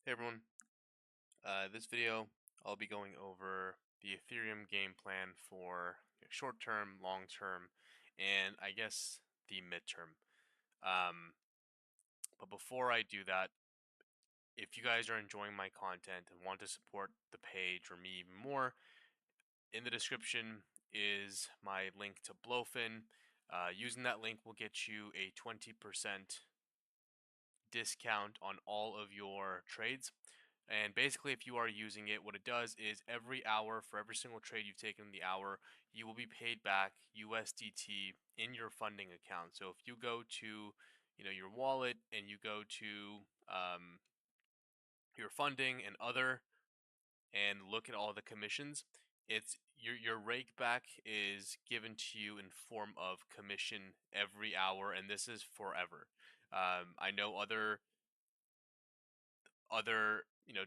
Hey everyone, this video I'll be going over the Ethereum game plan for short-term, long-term, and I guess the midterm. Um, but before I do that, if you guys are enjoying my content and want to support the page or me even more, in the description is my link to BloFin. Using that link will get you a 20% discount on all of your trades. And basically, if you are using it, what it does is every hour, for every single trade you've taken in the hour, you will be paid back USDT in your funding account. So if you go to, your wallet and you go to your funding and other, and look at all the commissions, it's your rake back is given to you in form of commission every hour, and this is forever. I know other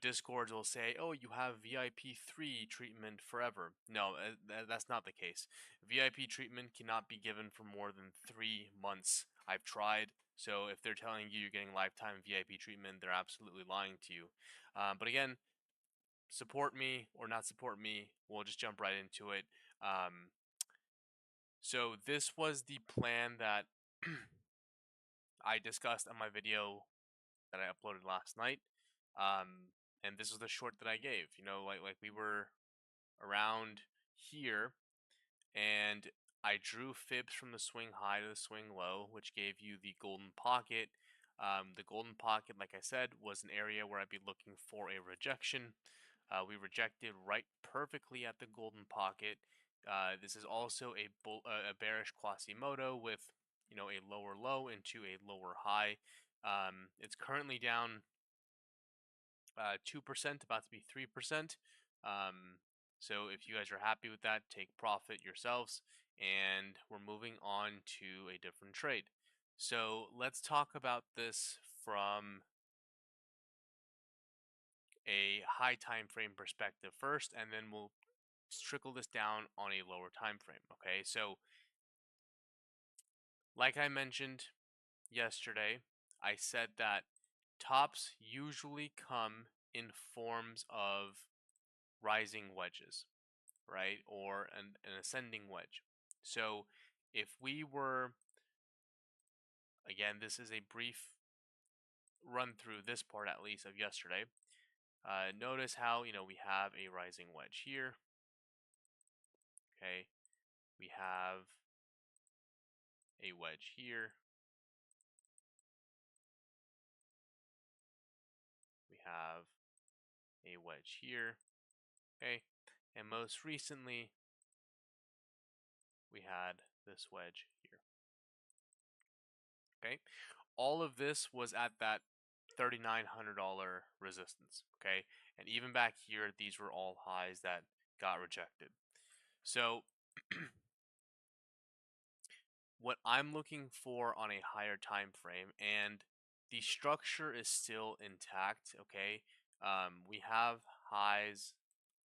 discords will say, oh, you have VIP3 treatment forever. No, that's not the case. VIP treatment cannot be given for more than 3 months. I've tried. So if they're telling you you're getting lifetime VIP treatment, they're absolutely lying to you. But again, support me or not support me, we'll just jump right into it. So this was the plan that I discussed on my video that I uploaded last night. And this was the short that I gave. Like we were around here, and I drew fibs from the swing high to the swing low, which gave you the golden pocket. The golden pocket, like I said, was an area where I'd be looking for a rejection. We rejected right perfectly at the golden pocket. This is also a bearish Quasimodo with a lower low into a lower high. It's currently down 2%, about to be 3%. So if you guys are happy with that, take profit yourselves. And we're moving on to a different trade. So let's talk about this from a high time frame perspective first, and then we'll trickle this down on a lower time frame. Okay, so like I mentioned yesterday, I said that tops usually come in forms of rising wedges, right? Or an ascending wedge. So if we were, again, this is a brief run through this part at least of yesterday. Notice how, we have a rising wedge here. Okay. We have a wedge here. We have a wedge here. Okay. And most recently, we had this wedge here. Okay. All of this was at that $3,900 resistance. Okay. And even back here, these were all highs that got rejected. So what I'm looking for on a higher time frame, and the structure is still intact. Okay. We have highs,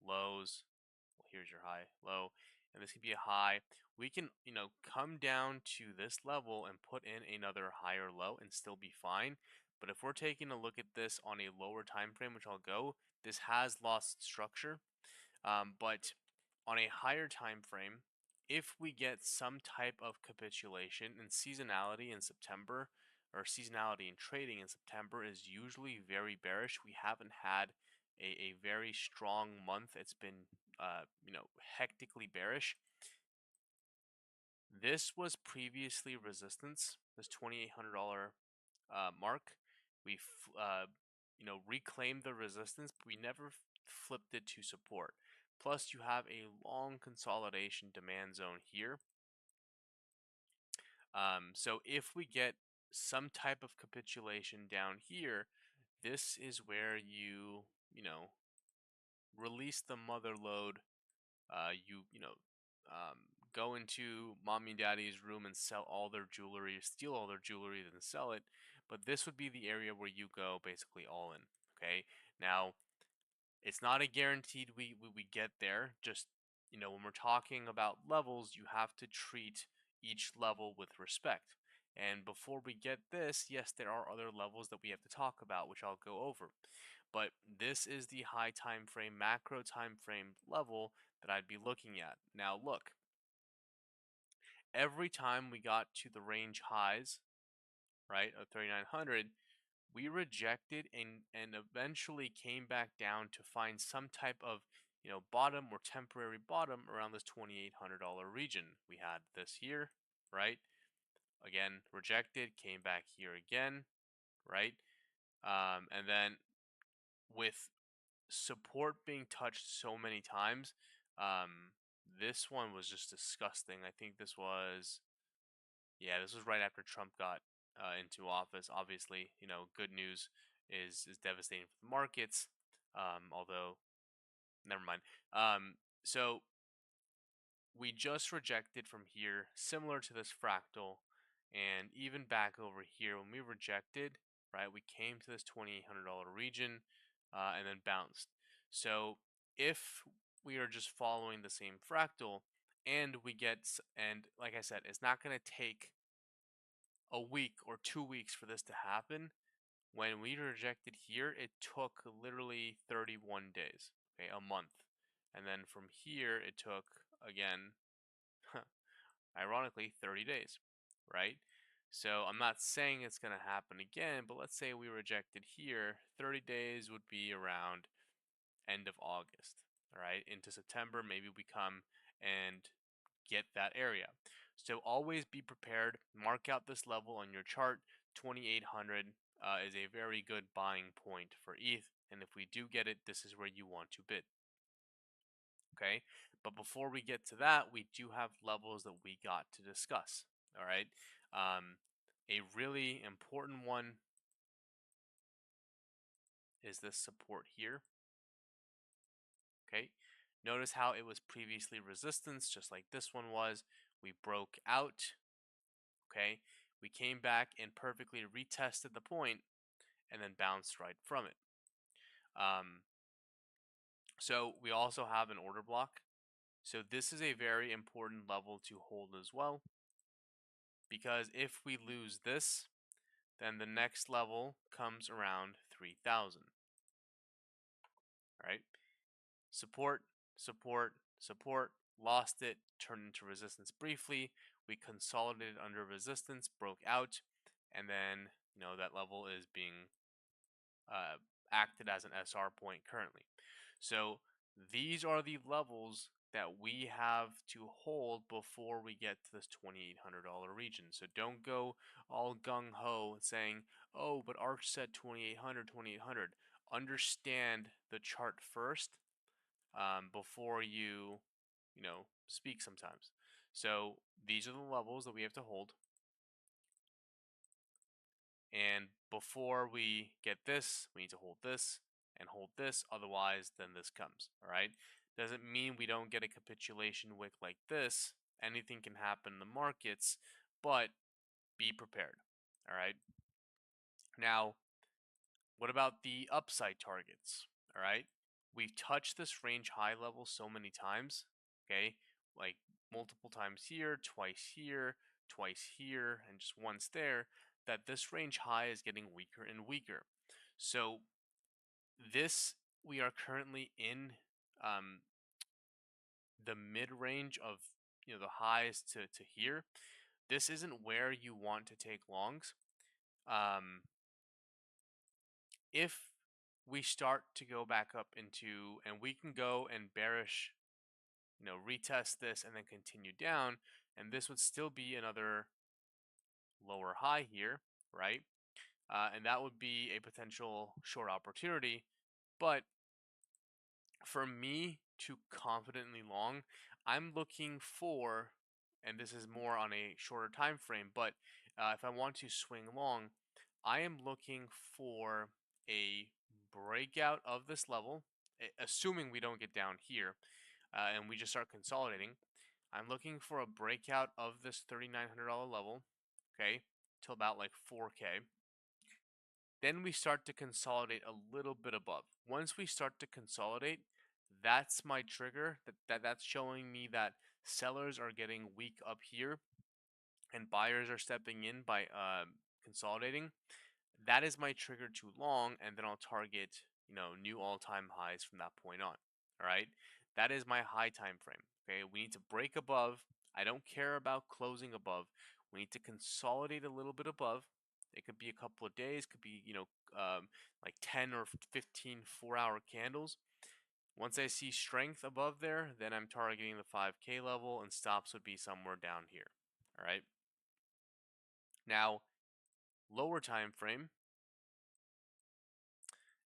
lows. Well, here's your high, low, and this could be a high. We can, come down to this level and put in another higher low and still be fine. But if we're taking a look at this on a lower time frame, which I'll go, this has lost structure. But on a higher time frame, if we get some type of capitulation, and seasonality in September, or seasonality in trading in September, is usually very bearish. We haven't had a very strong month. It's been hectically bearish. This was previously resistance, this $2,800 mark. We reclaimed the resistance, but we never flipped it to support. Plus, you have a long consolidation demand zone here. So if we get some type of capitulation down here, this is where you release the mother load. Um, go into mommy and daddy's room and sell all their jewelry, steal all their jewelry, then sell it. But this would be the area where you go basically all in. Okay. Now, it's not a guaranteed we get there. Just, when we're talking about levels, you have to treat each level with respect. And before we get this, yes, there are other levels that we have to talk about, which I'll go over. but this is the high time frame, macro time frame level that I'd be looking at. Now look, every time we got to the range highs, right, of 3900, we rejected and eventually came back down to find some type of bottom or temporary bottom around this $2,800 region. We had this here, right? Again, rejected, came back here again, right? And then with support being touched so many times, this one was just disgusting. I think this was, yeah, this was right after Trump got into office. Obviously, good news is devastating for the markets. Although, never mind. So we just rejected from here, similar to this fractal, and even back over here when we rejected, right? We came to this $2,800 region, and then bounced. So if we are just following the same fractal, and we get, and like I said, it's not going to take a week or 2 weeks for this to happen. When we rejected here, it took literally 31 days, okay, a month. And then from here, it took, again, ironically, 30 days, right? So I'm not saying it's going to happen again, but let's say we rejected here, 30 days would be around end of August, all right? Into September, maybe we come and get that area. So always be prepared. Mark out this level on your chart. 2,800 is a very good buying point for ETH. And if we do get it, this is where you want to bid. Okay. But before we get to that, we do have levels that we got to discuss. All right. A really important one is this support here. Okay. Notice how it was previously resistance, just like this one was. We broke out. Okay. We came back and perfectly retested the point and then bounced right from it. So we also have an order block. So this is a very important level to hold as well, because if we lose this, then the next level comes around 3,000. All right. Support, support, support, lost it, turned into resistance briefly. We consolidated under resistance, broke out, and then that level is being acted as an SR point currently. So these are the levels that we have to hold before we get to this $2,800 region. So don't go all gung-ho saying, oh, but Arch said 2,800, 2,800. Understand the chart first before you speak sometimes. So these are the levels that we have to hold. And before we get this, we need to hold this and hold this. Otherwise, then this comes. All right. Doesn't mean we don't get a capitulation wick like this. Anything can happen in the markets, but be prepared. All right. Now, what about the upside targets? All right. We've touched this range high level so many times. Okay. Like multiple times here, twice here, and just once there, that this range high is getting weaker and weaker. So this, we are currently in the mid range of the highs to here. This isn't where you want to take longs. If we start to go back up into, and we can go and bearish, retest this and then continue down, and this would still be another lower high here, right? And that would be a potential short opportunity. But for me to confidently long, I'm looking for, and this is more on a shorter time frame, but if I want to swing long, I am looking for a breakout of this level, assuming we don't get down here and we just start consolidating. I'm looking for a breakout of this $3,900 level, okay, till about like 4K. Then we start to consolidate a little bit above. Once we start to consolidate, that's my trigger. That's showing me that sellers are getting weak up here and buyers are stepping in by consolidating. That is my trigger to long, and then I'll target new all-time highs from that point on. All right, that is my high time frame. Okay, we need to break above. I don't care about closing above. We need to consolidate a little bit above. It could be a couple of days, could be like 10 or 15 4-hour candles. Once I see strength above there, then I'm targeting the 5K level, and stops would be somewhere down here. All right. Now, lower time frame,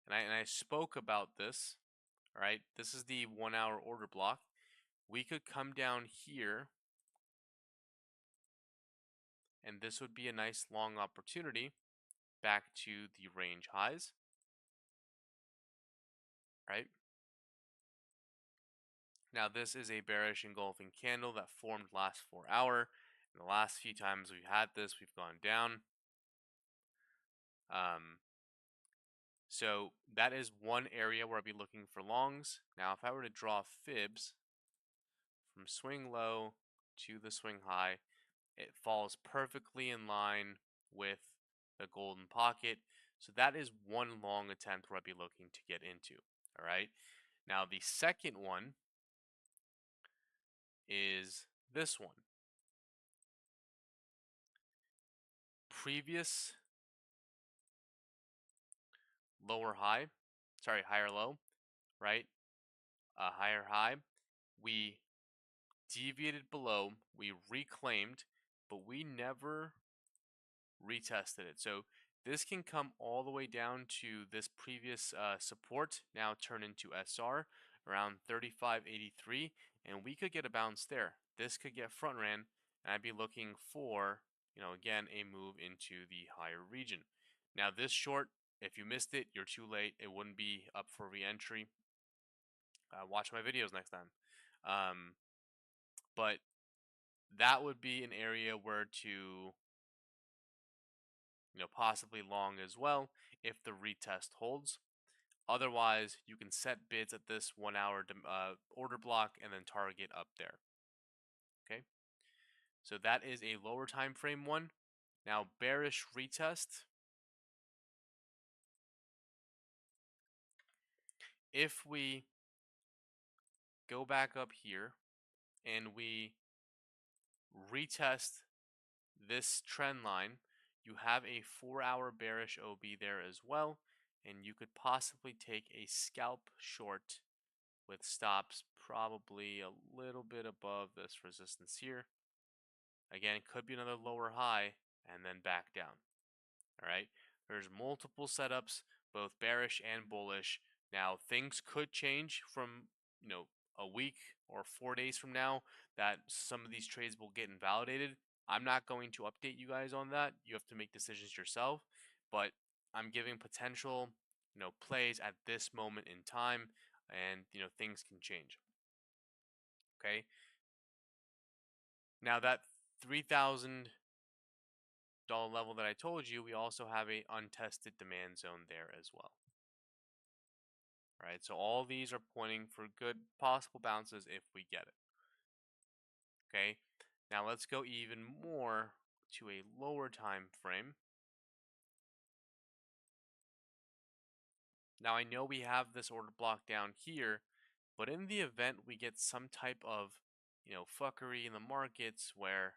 and I spoke about this. All right, this is the 1-hour order block. We could come down here, and this would be a nice long opportunity back to the range highs. Right. Now, this is a bearish engulfing candle that formed last 4-hour. And the last few times we've had this, we've gone down. So that is one area where I'll be looking for longs. Now, if I were to draw fibs from swing low to the swing high, it falls perfectly in line with the golden pocket. So that is one long attempt where I'd be looking to get into. All right. Now, the second one is this one. Previous lower high, sorry, higher low, right? Higher high. We deviated below, we reclaimed, but we never retested it. So this can come all the way down to this previous support, now turn into SR around 35.83, and we could get a bounce there. This could get front ran, and I'd be looking for, again, a move into the higher region. Now this short, if you missed it, you're too late. It wouldn't be up for re-entry. Watch my videos next time. But that would be an area where to possibly long as well if the retest holds. Otherwise, you can set bids at this 1-hour order block and then target up there. Okay, so that is a lower time frame one. Now, bearish retest. If we go back up here and we retest this trend line, you have a 4-hour bearish OB there as well, and you could possibly take a scalp short with stops probably a little bit above this resistance here. Again, could be another lower high and then back down. All right, there's multiple setups, both bearish and bullish. Now, things could change from a week or 4 days from now, that some of these trades will get invalidated. I'm not going to update you guys on that. You have to make decisions yourself, but I'm giving potential plays at this moment in time, and things can change. Okay, now that $3,000 level that I told you, we also have a untested demand zone there as well. All right, so all these are pointing for good possible bounces if we get it. Okay, now let's go even more to a lower time frame. Now I know we have this order block down here, but in the event we get some type of fuckery in the markets where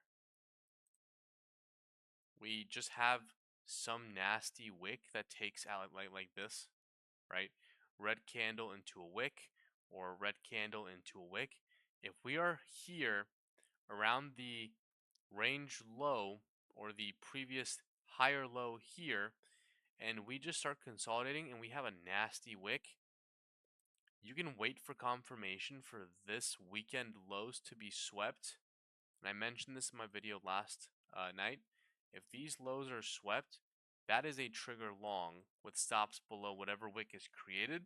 we just have some nasty wick that takes out like this, right? Red candle into a wick, or red candle into a wick. If we are here around the range low or the previous higher low here, and we just start consolidating and we have a nasty wick, you can wait for confirmation for this weekend lows to be swept. And I mentioned this in my video last night. If these lows are swept, that is a trigger long with stops below whatever wick is created.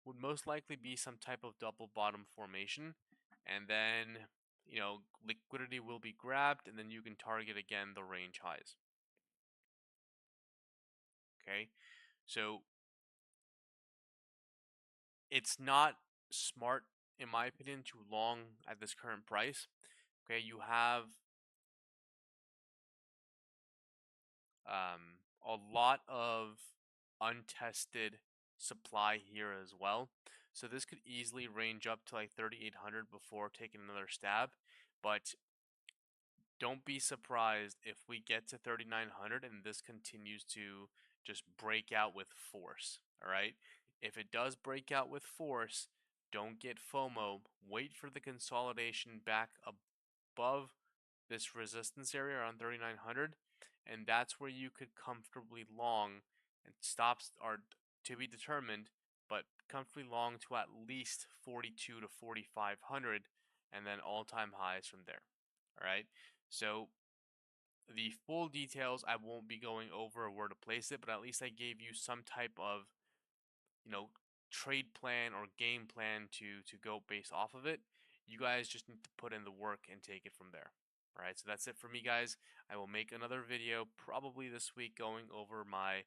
Would most likely be some type of double bottom formation, and then liquidity will be grabbed, and then you can target again the range highs. Okay, so it's not smart, in my opinion, to long at this current price. Okay, you have a lot of untested supply here as well. So this could easily range up to like 3,800 before taking another stab. But don't be surprised if we get to 3,900 and this continues to just break out with force. All right. If it does break out with force, don't get FOMO. Wait for the consolidation back above this resistance area around 3,900, and that's where you could comfortably long and stops are to be determined, but comfortably long to at least 42 to 4,500, and then all-time highs from there. All right. So the full details I won't be going over where to place it, but at least I gave you some type of, you know, trade plan or game plan to go based off of it. You guys just need to put in the work and take it from there. All right, so that's it for me, guys. I will make another video probably this week going over my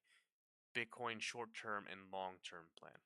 Bitcoin short-term and long-term plan.